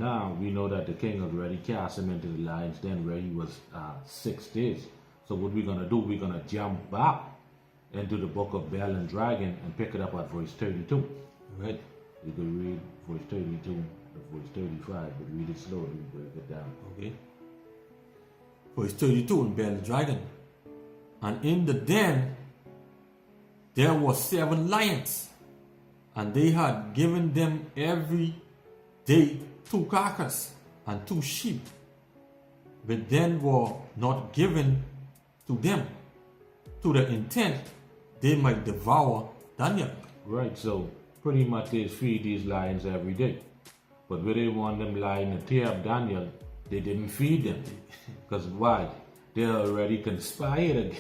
now we know that the king already cast him into the lion's den where he was 6 days. So what we're going to do, we're going to jump back into the book of Bell and Dragon and pick it up at verse 32. Right? You can read verse 32 to verse 35, but read it slowly, break it down. Okay. Verse 32 in Bell and Dragon. And in the den there were 7 lions, and they had given them every day 2 carcasses and 2 sheep, but then were not given to them, to the intent they might devour Daniel. Right, so pretty much they feed these lions every day. But when they want them lions to tear up Daniel, they didn't feed them. Because why? They already conspired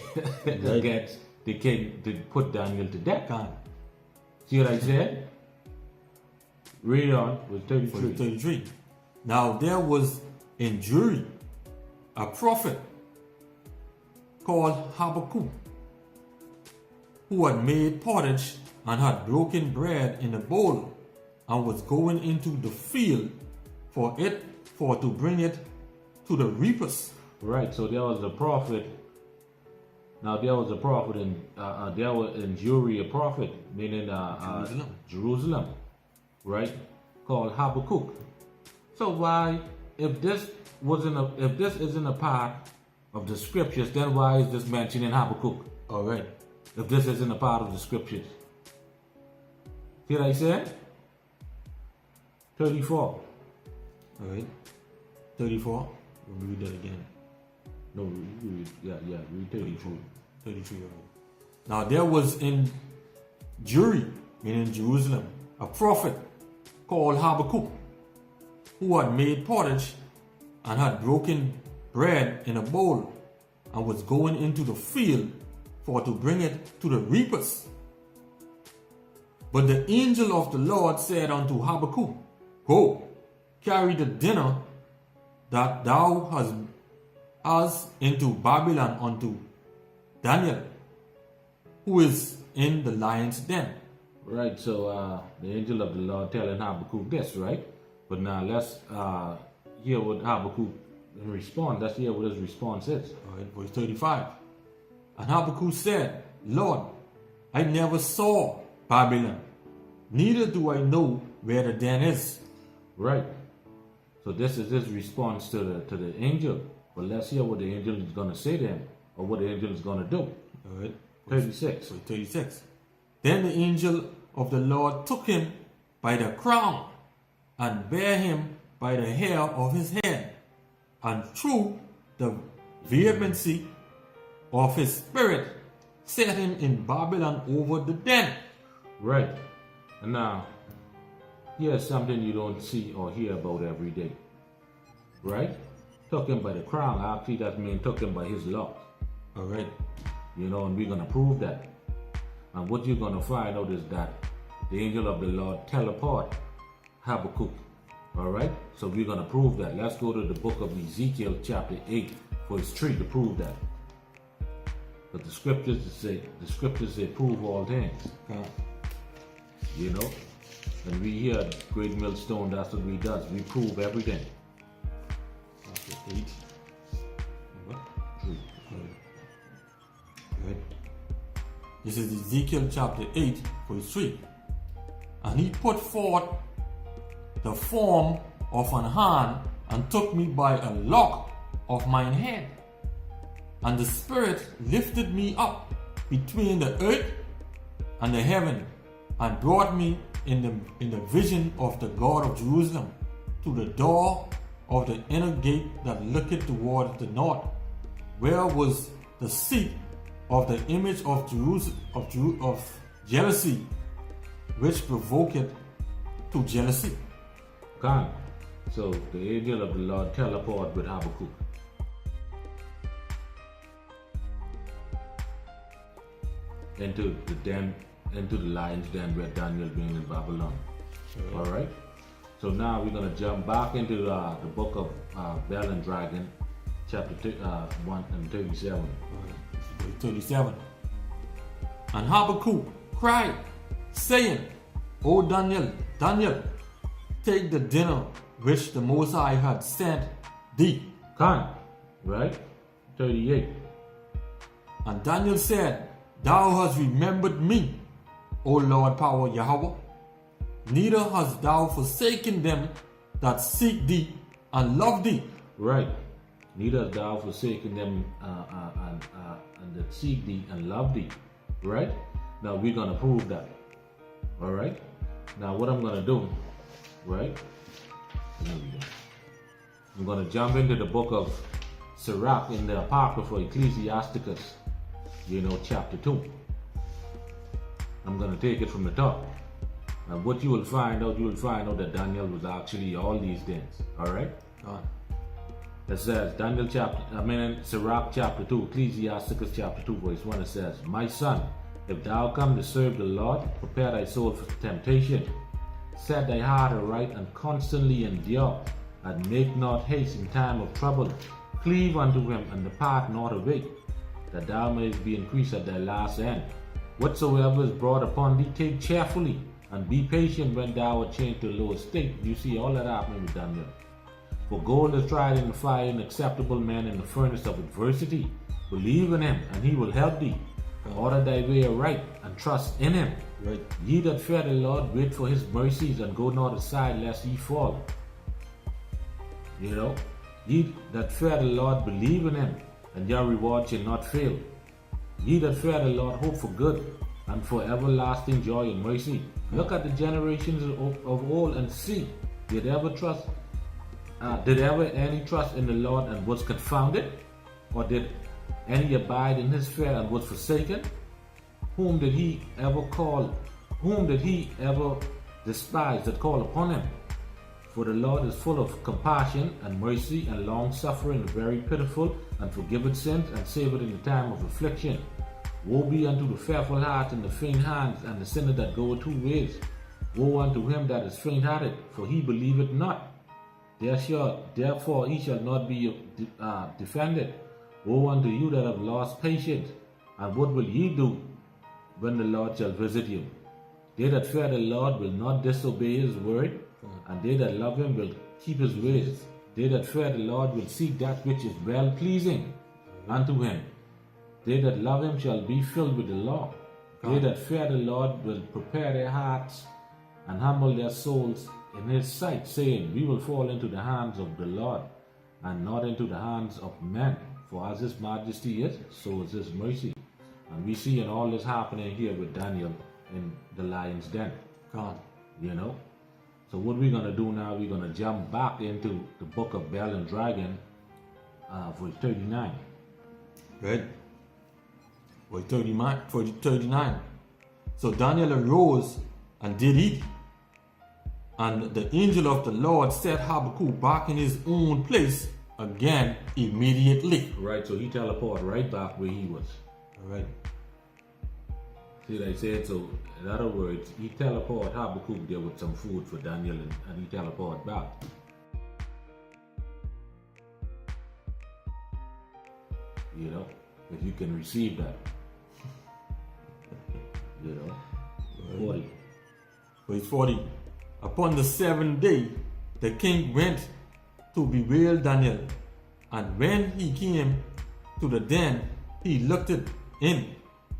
against the king to put Daniel to death. See what I said? Read on, with 33. Now there was in Jury a prophet called Habakkuk, who had made pottage and had broken bread in a bowl, and was going into the field for to bring it to the reapers. Right, so there was a prophet. Now there was a prophet there was in Jury a prophet, meaning Jerusalem, right, called Habakkuk. So why, if this isn't a part of the scriptures, then why is this mentioned in Habakkuk? All right, if this isn't a part of the scriptures. See what I said? 34. All right, 34. Let me read that again. No, read 33. 33. Now there was in Jury, meaning Jerusalem, a prophet called Habakkuk, who had made pottage and had broken bread in a bowl, and was going into the field for to bring it to the reapers. But the angel of the Lord said unto Habakkuk, Go, carry the dinner that thou hast into Babylon unto Daniel, who is in the lion's den. Right, so the angel of the Lord telling Habakkuk this, right? But now let's hear what Habakkuk responds. Let's hear what his response is. All right, verse 35. And Habakkuk said, Lord, I never saw Babylon, neither do I know where the den is. Right. So this is his response to the angel. But let's hear what the angel is going to say to him, or what the angel is going to do. All right. 36. So 36. Then the angel of the Lord took him by the crown and bare him by the hair of his head, and through the vehemency of his spirit set him in Babylon over the den. Right. And now, here's something you don't see or hear about every day. Right? Took him by the crown. Actually, that means took him by his locks. All right. You know, and we're going to prove that. And what you're going to find out is that the angel of the Lord teleport Habakkuk. All right? So we're going to prove that. Let's go to the book of Ezekiel chapter 8 verse 3 to prove that. But the scriptures say prove all things. You know? And we here at Greatmillstones, that's what we does. We prove everything. Chapter 8. What? 3. Right. This is Ezekiel chapter 8, verse 3. And he put forth the form of an hand and took me by a lock of mine head. And the Spirit lifted me up between the earth and the heaven, and brought me in the vision of the God of Jerusalem to the door of the inner gate that looketh toward the north, where was the seat of the image of jealousy, which provoketh to jealousy. Come. So the angel of the Lord teleport with Habakkuk. Into the lion's den where Daniel being in Babylon. Sure. All right. So now we're gonna jump back into the book of Bell and Dragon, chapter 1 and 37. 37. And Habakkuk cried, saying, O Daniel, take the dinner which the Most High had sent thee. Khan, right? 38. And Daniel said, Thou hast remembered me, O Lord power Yahweh. Neither hast thou forsaken them that seek thee and love thee. Right. Neither hast thou forsaken them and that seek thee and love thee. Right? Now we're going to prove that. All right? Now what I'm going to do, right? There we go. I'm going to jump into the book of Sirach in the Apocrypha, Ecclesiasticus, chapter 2. I'm going to take it from the top. And what you will find out that Daniel was actually all these things. All right? It says, Sirach chapter 2, Ecclesiasticus chapter 2, verse 1, it says, My son, if thou come to serve the Lord, prepare thy soul for temptation. Set thy heart aright and constantly endure, and make not haste in time of trouble. Cleave unto him and depart not away, that thou mayest be increased at thy last end. Whatsoever is brought upon thee, take cheerfully, and be patient when thou art changed to a lower state. You see all that happening with Daniel. For gold is tried in the fire, and acceptable men in the furnace of adversity. Believe in him, and he will help thee. Order thy way aright, and trust in him. Right. Ye that fear the Lord, wait for his mercies, and go not aside lest ye fall. Ye that fear the Lord, believe in him, and your reward shall not fail. Ye that fear the Lord, hope for good, and for everlasting joy and mercy. Look at the generations of old and see, did ever any trust in the Lord and was confounded? Or did any abide in his fear and was forsaken? Whom did he ever despise that call upon him? For the Lord is full of compassion and mercy and long suffering, very pitiful, and forgiveth sins, and saveth in the time of affliction. Woe be unto the fearful heart and the faint hands, and the sinner that goeth 2 ways. Woe unto him that is faint-hearted, for he believeth not. Therefore he shall not be defended. Woe unto you that have lost patience, and what will ye do when the Lord shall visit you? They that fear the Lord will not disobey his word, and they that love him will keep his ways. They that fear the Lord will seek that which is well pleasing unto him. They that love him shall be filled with the law. They that fear the Lord will prepare their hearts and humble their souls in his sight, saying, We will fall into the hands of the Lord, and not into the hands of men. For as his majesty is, so is his mercy. And we see in all this happening here with Daniel in the lion's den. God. So what we're going to do now, we're going to jump back into the book of Bell and Dragon, verse 39. Right. Verse 39. So Daniel arose and did eat. And the angel of the Lord set Habakkuk back in his own place again immediately. Right, so he teleported right back where he was. All right. See what I said? So, in other words, he teleported Habakkuk there with some food for Daniel, and he teleported back. If you can receive that. 40. Verse 40. Upon the 7th day, the king went to bewail Daniel, and when he came to the den, he looked in,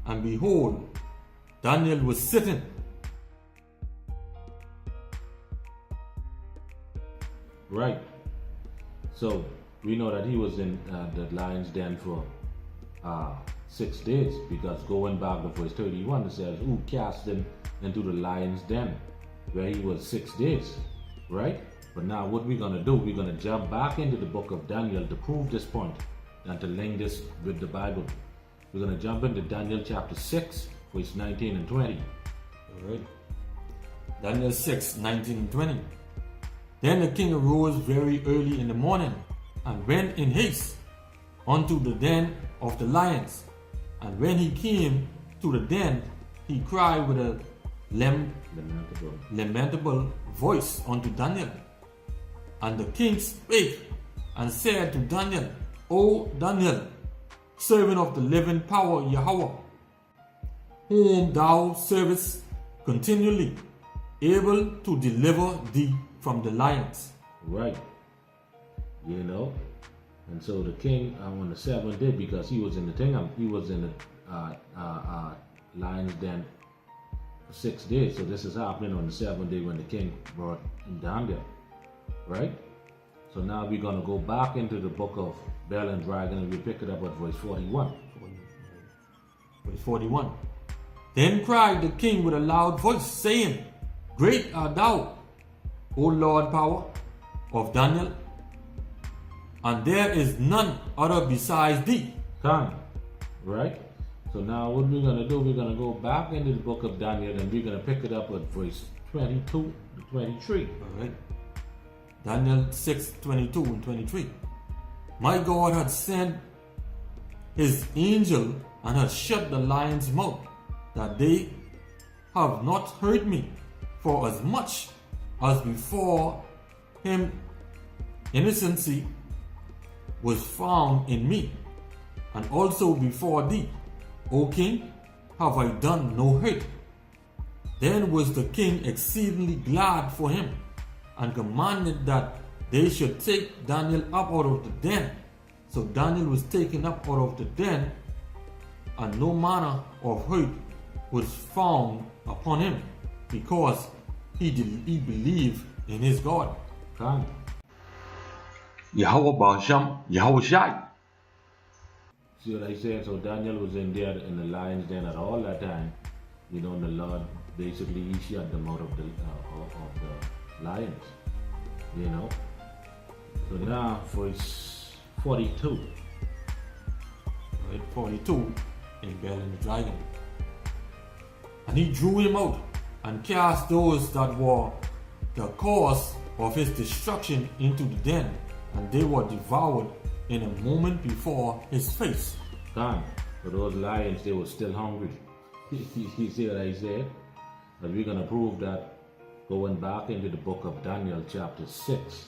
and behold, Daniel was sitting. Right. So we know that he was in the lion's den for 6 days, because going back to verse 31, it says, Who cast him into the lion's den, where he was 6 days. Right? But now what we're going to do, we're going to jump back into the book of Daniel to prove this point and to link this with the Bible. We're going to jump into Daniel chapter 6, verse 19 and 20. All right. Daniel 6, 19 and 20. Then the king arose very early in the morning and went in haste unto the den of the lions. And when he came to the den, he cried with a lamentable voice unto Daniel. And the king spake and said to Daniel, O Daniel, servant of the living power YAHAWAH, whom thou servest continually, able to deliver thee from the lions. Right. You know? And so the king on the 7th day, because he was in the thing, he was in the lion's den for 6 days. So this is happening on the 7th day when the king brought him down there. Right? So now we're going to go back into the book of Bell and Dragon, and we pick it up at verse 41. Verse 41. Then cried the king with a loud voice, saying, Great art thou, O Lord power of Daniel, and there is none other besides thee. Come. Right? So now what we're going to do, we're going to go back into the book of Daniel, and we're going to pick it up at verse 22 to 23. All right. Daniel 6, 22 and 23. My God had sent his angel and had shut the lion's mouth, that they have not hurt me, for as much as before him innocency was found in me, and also before thee, O king, have I done no hurt. Then was the king exceedingly glad for him, and commanded that they should take Daniel up out of the den. So Daniel was taken up out of the den, and no manner of hurt was found upon him, because he believed in his God. Come. YAHAWAH, BAHASHAM, YAHAWASHI. See what I said? So Daniel was in there in the lion's den at all that time. You know, and the Lord basically he shut them out of the lions. You know. So now verse 42. Right, 42 in Bell and the Dragon. And he drew him out and cast those that were the cause of his destruction into the den, and they were devoured in a moment before his face. Come. So those lions, they were still hungry. You see what I said? And we're going to prove that going back into the book of Daniel chapter 6,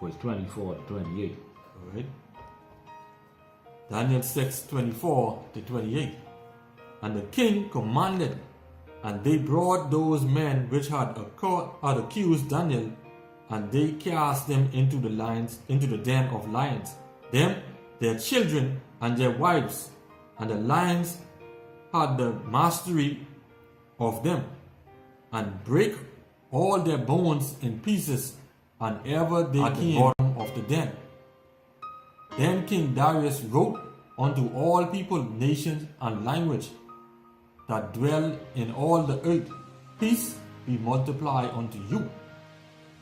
verse 24 to 28. All right. Daniel 6, 24 to 28. And the king commanded, and they brought those men which had accused Daniel, and they cast them into the den of lions, them, their children, and their wives, and the lions had the mastery of them, and break all their bones in pieces, and ever they came at the bottom of the den. Then King Darius wrote unto all people, nations, and language that dwell in all the earth, peace be multiplied unto you.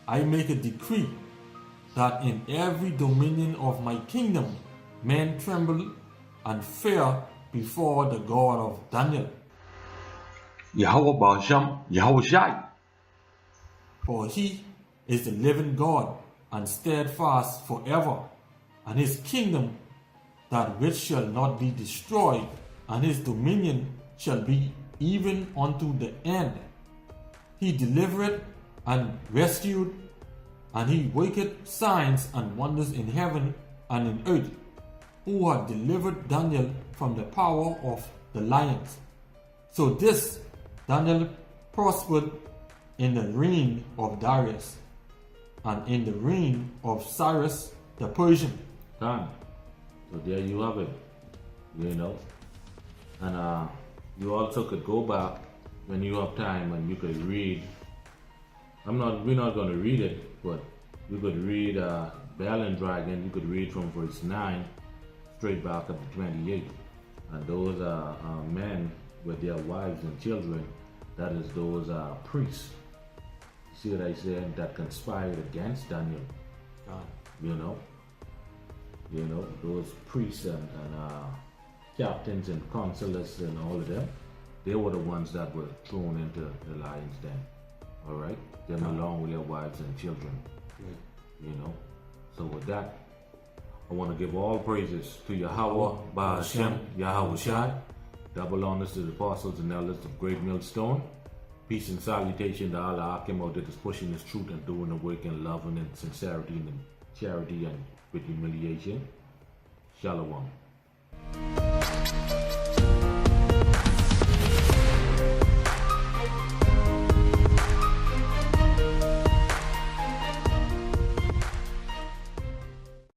I make a decree that in every dominion of my kingdom men tremble and fear before the God of Daniel. YAHAWAH, BAHASHAM, YAHAWASHI. For he is the living God and steadfast forever, and his kingdom that which shall not be destroyed, and his dominion shall be even unto the end. He delivered and rescued, and he worketh signs and wonders in heaven and in earth, who had delivered Daniel from the power of the lions. So this Daniel prospered in the reign of Darius, and in the reign of Cyrus the Persian. Done. So there you have it. You know. And you also could go back when you have time and you could read. We're not going to read it, but you could read Bell and Dragon. You could read from verse 9 straight back up to 28. And those are men with their wives and children. That is those priests. See what I said? That conspired against Daniel. You know, those priests and captains and consuls and all of them. They were the ones that were thrown into the lion's den. All right, them along with their wives and children. You know. So with that, I want to give all praises to YAHAWAH, BAHASHAM, YAHAWASHI. Double honors to the apostles and elders of Greatmillstones. Peace and salutation to all the Akimo that is pushing this truth and doing the work in love and in sincerity and in charity and with humiliation. Shalom.